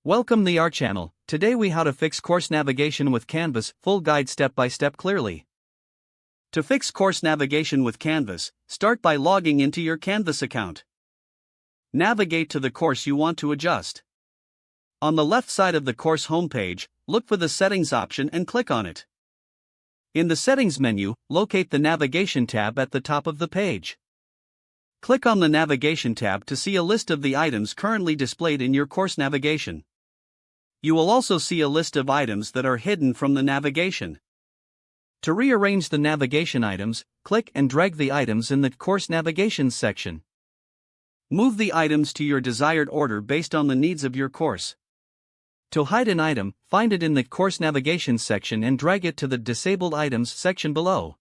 Welcome the our channel. Today we how to fix course navigation with Canvas, full guide step by step clearly. To fix course navigation with Canvas, start by logging into your Canvas account. Navigate to the course you want to adjust. On the left side of the course homepage, look for the settings option and click on it. In the settings menu, locate the navigation tab at the top of the page. Click on the navigation tab to see a list of the items currently displayed in your course navigation. You will also see a list of items that are hidden from the navigation. To rearrange the navigation items, click and drag the items in the course navigation section. Move the items to your desired order based on the needs of your course. To hide an item, find it in the course navigation section and drag it to the disabled items section below.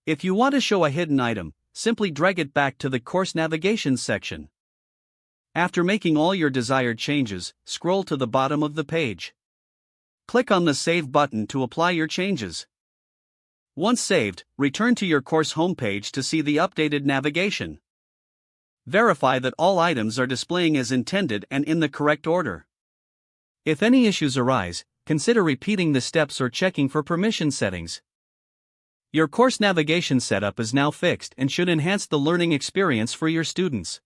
If you want to show a hidden item, simply drag it back to the course navigation section. After making all your desired changes, scroll to the bottom of the page. Click on the Save button to apply your changes. Once saved, return to your course homepage to see the updated navigation. Verify that all items are displaying as intended and in the correct order. If any issues arise, consider repeating the steps or checking for permission settings. Your course navigation setup is now fixed and should enhance the learning experience for your students.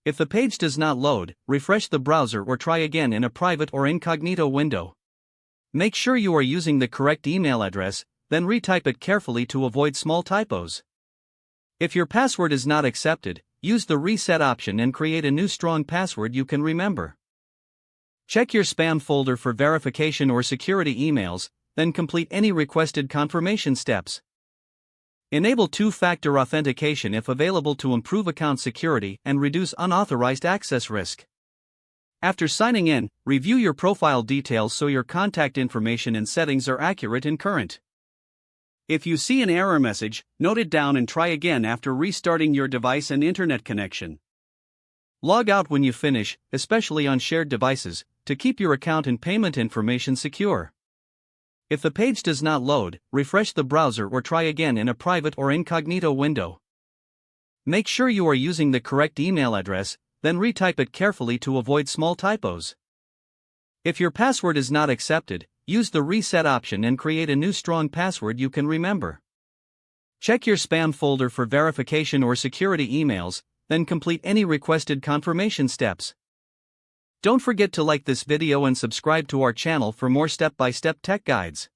If the page does not load, refresh the browser or try again in a private or incognito window. Make sure you are using the correct email address, then retype it carefully to avoid small typos. If your password is not accepted, use the reset option and create a new strong password you can remember. Check your spam folder for verification or security emails, then complete any requested confirmation steps. Enable two-factor authentication if available to improve account security and reduce unauthorized access risk. After signing in, review your profile details so your contact information and settings are accurate and current. If you see an error message, note it down and try again after restarting your device and internet connection. Log out when you finish, especially on shared devices, to keep your account and payment information secure. If the page does not load, refresh the browser or try again in a private or incognito window. Make sure you are using the correct email address, then retype it carefully to avoid small typos. If your password is not accepted, use the reset option and create a new strong password you can remember. Check your spam folder for verification or security emails, then complete any requested confirmation steps. Don't forget to like this video and subscribe to our channel for more step-by-step tech guides.